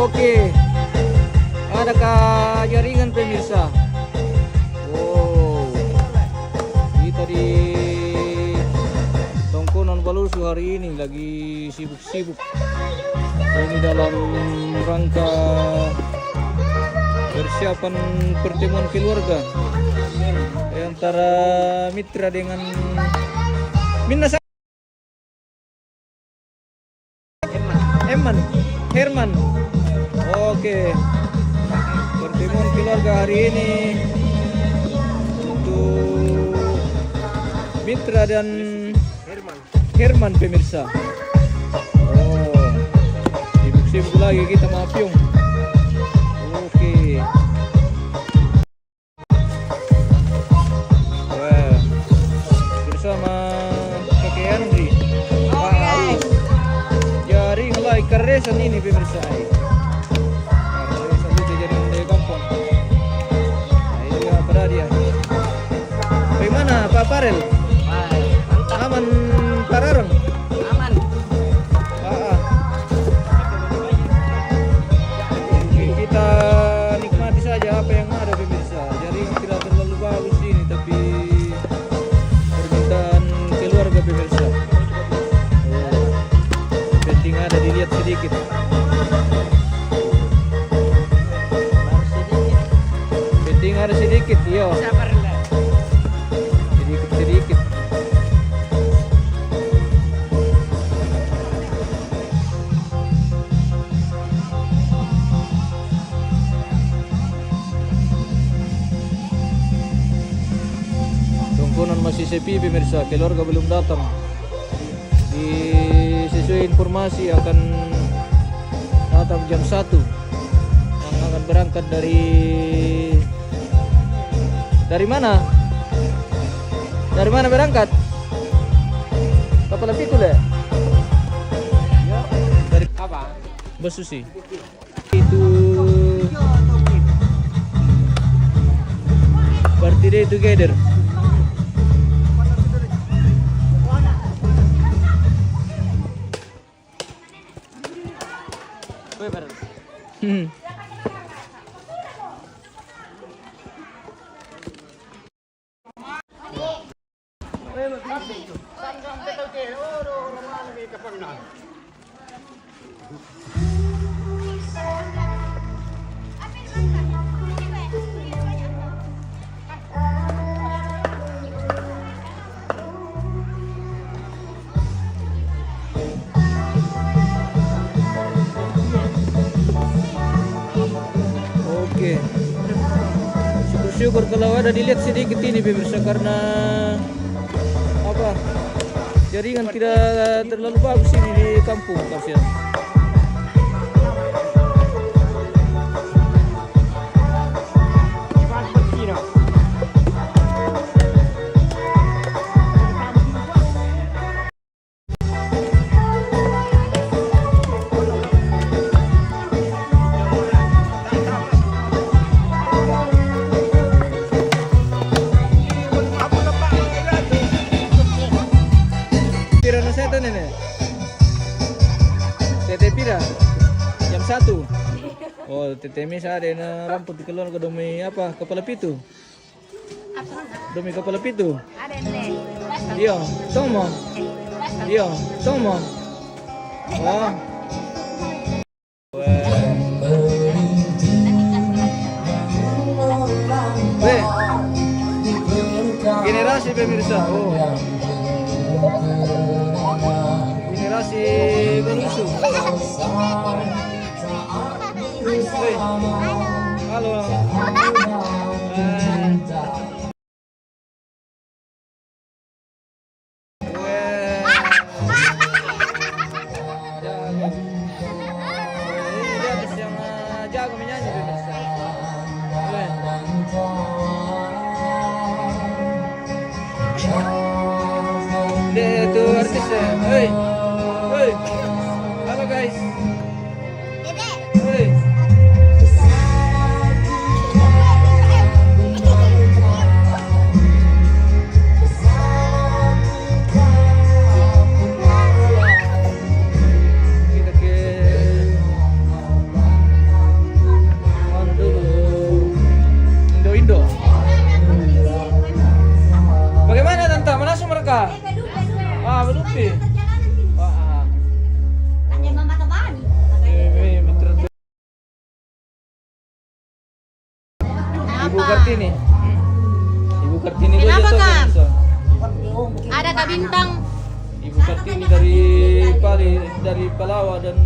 Oke. Adakah jaringan pemirsa? Wow. Kita di Tongkonan Balusu hari ini lagi sibuk-sibuk. Ini dalam rangka persiapan pertemuan keluarga antara mitra dengan Minna Herman. Oke. Pertemuan keluarga hari ini untuk Mitra dan Herman pemirsa. Oh, sibuk-sibuk lagi kita maafyong. Oke. Wah, bersama Kakek Andri. Jaring mulai keresan ini pemirsa. Keresan itu jaring dari kampung. Nah, itu apa dia? Bagaimana Pak Parel? Aman Parareng? Aman. Oke, kita nikmati saja apa yang ada pemirsa. Jaring tidak terlalu bagus ini, tapi permintaan keluarga pemirsa. Penting ada dilihat sedikit. Penting ada sedikit, yo. Sedikit. Tongkonan masih sepi pemirsa, keluarga belum datang. Sesuai informasi akan datang jam 1 yang akan berangkat dari mana? Dari mana berangkat? Kapal Pitu deh. Dari apa? Bos Susi. Itu birthday together. Oke. Syukur kalau ada dilihat sedikit ini pemirsa, karena apa? Jaringan tidak terlalu bagus ini di kampung kasihan. Tete pira? Jam 1. Oh, tete misa ada na ramput di keluar ke domi apa? Kepala Pitu. Domi kepala Pitu. Ada nih. Iya, tomo. Iya, tomo. Oh. Weh. Generasi pemirsa. Oh. Generasi Balusu. Hey. Halo. Ini dia yang jago menyanyi pemirsa. Dia itu artisnya. Hey. Halo guys. Hey. Kita ke Kartini. Ibu Kartini itu Kenapa, jatuh Kak? pemirsa. Ada Kak Bintang. Ibu Kartini dari Bali, dari Palawa dan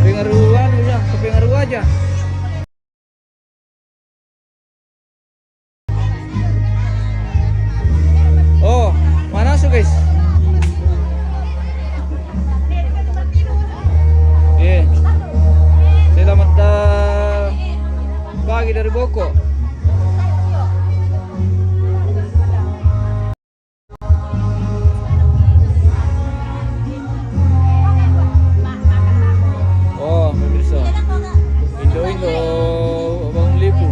pengaruhan ya, kepengaruh aja. Oh, mana su guys? Selamat pagi dari Boko. Oh, pemirsa. Indo Bang Lipu.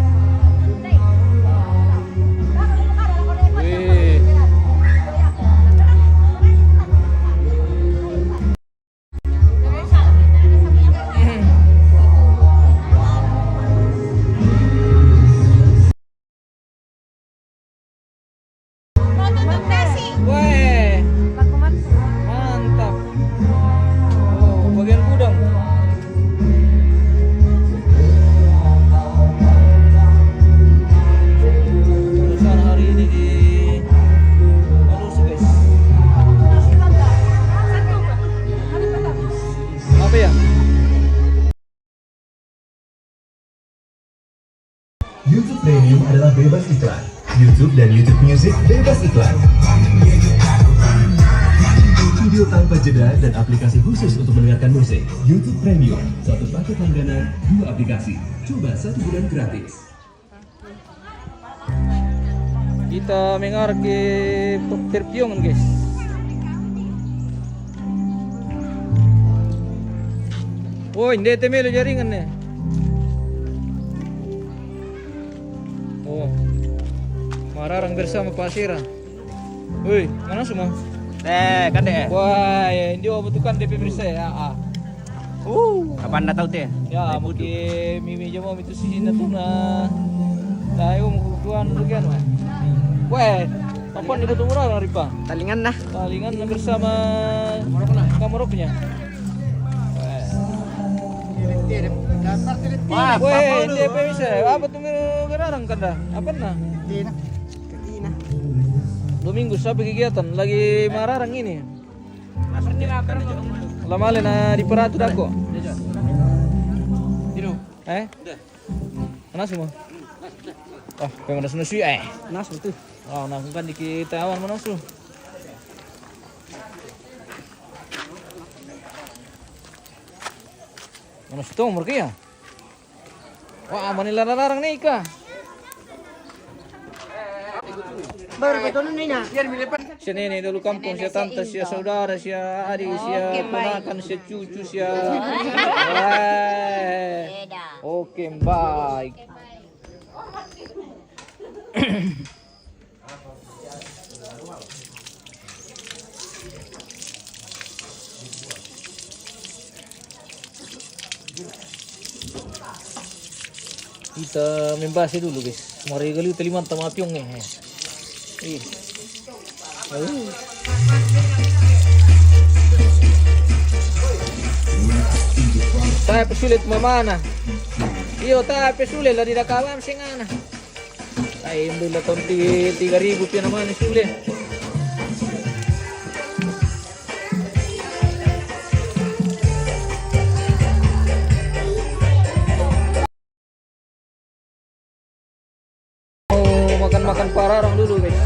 Wih. Weh, mantap. Oh, bagian gudang. Perusahaan hari ini di Malusu guys. Apa ya? YouTube Premium adalah bebas iklan. YouTube dan YouTube Music bebas iklan. Video tanpa jeda dan aplikasi khusus untuk mendengarkan musik. YouTube Premium, satu paket langganan, 2 aplikasi. Coba 1 bulan gratis. Kita mengarah ke Perpiongan guys. Oh, ini temelo jaringan nih. Oh, Mararang bersama Pak Sira. Woi, mana semua? Kan deh. Wah, ya, ini butuhkan DP pemirsa ya. Kapan dah tahu teh? Ya, mau di mimi aja mau itu sisi natuna. Nah, aku mau kebutuhan bagian mah. Weh, kapan dibutuh murah ripa? Talingan nah. Talingan bersama Kamoroknya. Wah, Weh, DP bisa. Apa tuh gerarang kan dah? Apa nah? Domingo sampai kegiatan lagi mararang ini. Lama na di peratu dako. Mana semua? Ah, pengen ada sunusi Nasu tuh. Oh, nah kan dikit awan mana su? Mana setong mereka ya? Wah, manila larang nih kah? Baru betul nih nah. Siya nenek dulu kampung, siya tante, siya saudara, siya adik, siya ponakan, siya cucu, siya. Oke, baik. Kita membahas dulu guys. Mari kali terima sama piong nih. Saya pesulit mamana. Iyo ta pesulit lah di dakawan singana. Ay imbila tahun 3.000 pia naman sulit. Makan pararang dulu guys.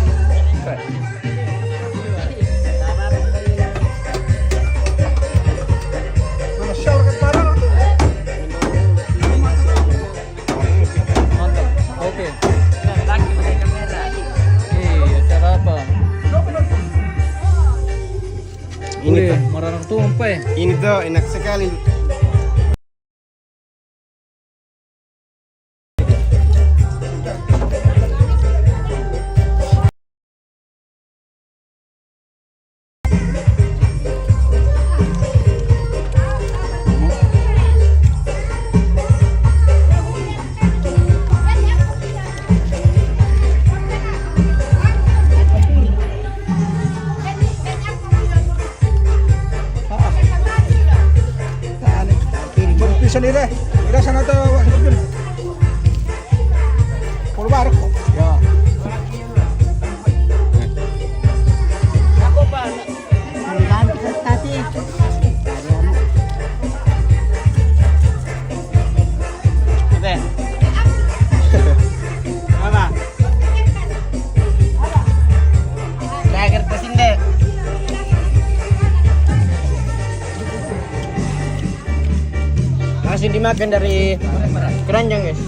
Mantap. Oke. Cara apa? Ini mararang tumpah. Ini tuh enak sekali. makan dari keranjang guys.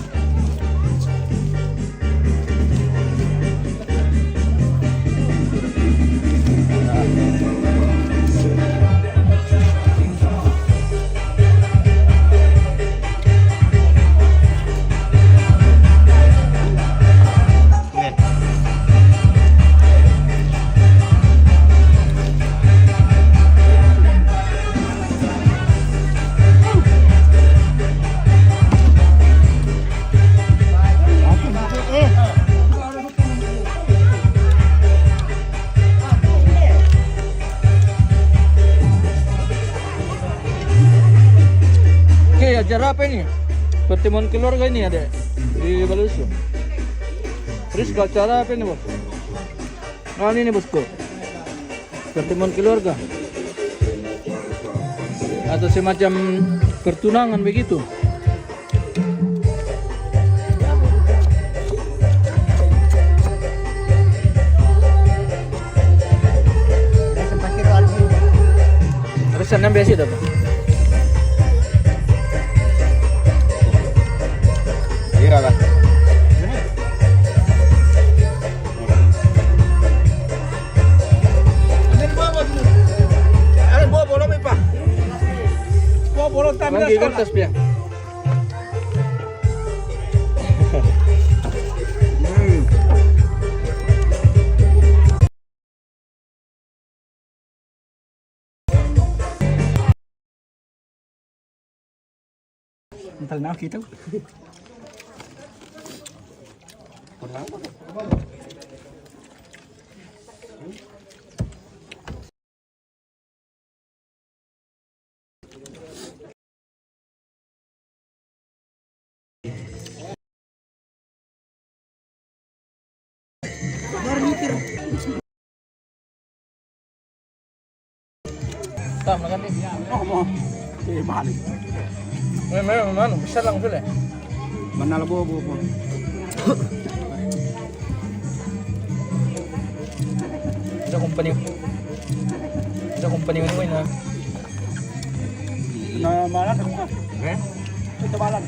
Oke, acara apa ini? Pertemuan keluarga ini ada di Balusu. Terus ke acara apa ini, Bos? Nah, ini bosku. Pertemuan keluarga. Atau semacam pertunangan begitu. Resan yang biasa dapat. Kira lah. Lagi kertas piang. Entar nak kita. Tak makan ni. Oh mau. Balik. Mana? Besar lang sila. Mana lah bobo. Sa company. Sa company mo na. Na malam kan? Itu malam.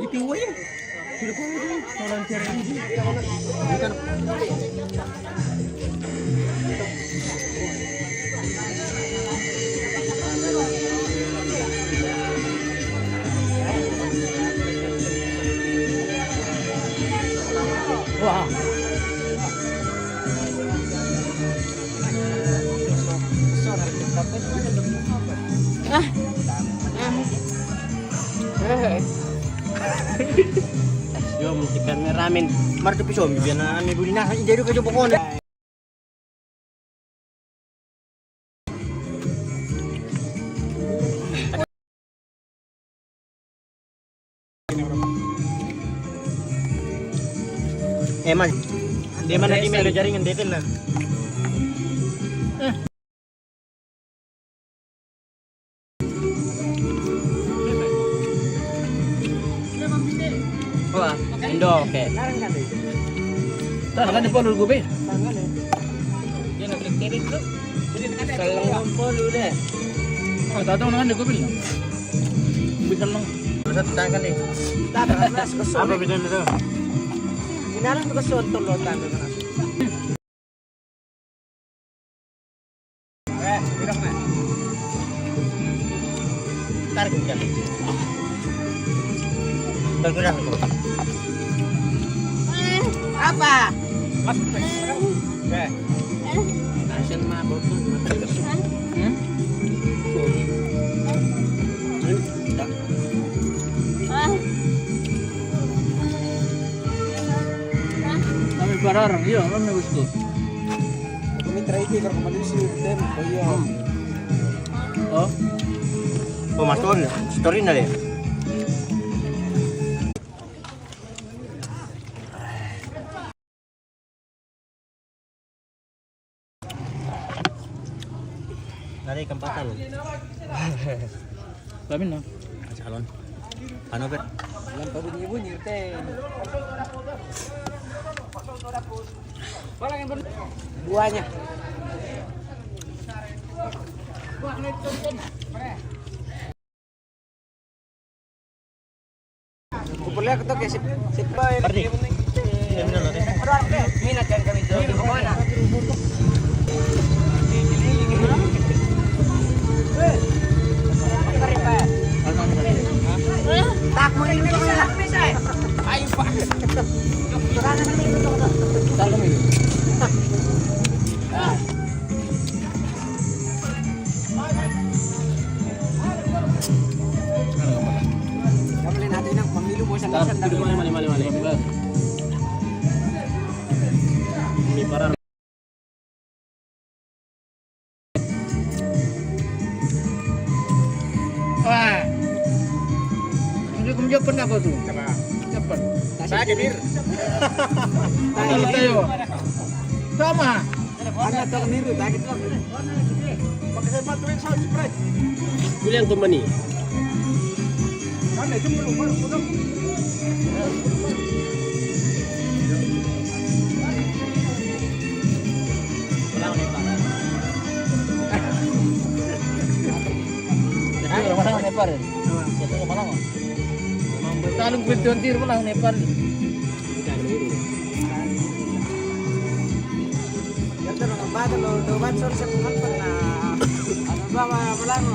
Itu wae. Sudah kau orang cari bukan. Wah. Yo, musikan ramen. Mar tu pisau biar na mi buli na jadi kerja pokok. Man, di mana email jaringan detail lah. Wah, Indo, oke. Tak kan di Palu gue. Dia nak klik kiri tu. Kalau follow deh. Oh, tak tahu nangan di gue bilang. Bisa lang. Satu tangan ni. Tak ada kelas kesel. Apa bedanya tu? Inalang tu kesel tu lo tangan tu. Bilang mana? Tarik kan. Bergerak tu. Apa? Asin mabuk tu. Kami pararang, iya, kan nih bosku. Kami terakhir kalau kembali sih tem, iya. Oh, Oh, Mas Ton, story na deh. Dari kempatan loh. kami na. Calon. Ano bet? Yang tadi ibu nyirten. Buahnya. Kupulnya ketok ya sip boy. Perdi. Ya benar loh. Minat kan kami itu di mana? Tak mau ini bisa. Ayo Pak. Dalam ini. Kami natin ang pamilu bosan-bosan dari Mali. Ini parah. Wah. Hindi kumjapan ako tuh. Japan. Saya dir. Ano tayo? Sama. Ana to niru tadi to. Pakai saya bantuin sound spray. Kuliah tuh mani. Kan itu belum baru. Ay, malang Nepal. Ito malang. Talong kwento tir malang Nepal. Ya terus bago lo do ban sur sa kuhan pa na ano ba wala mo.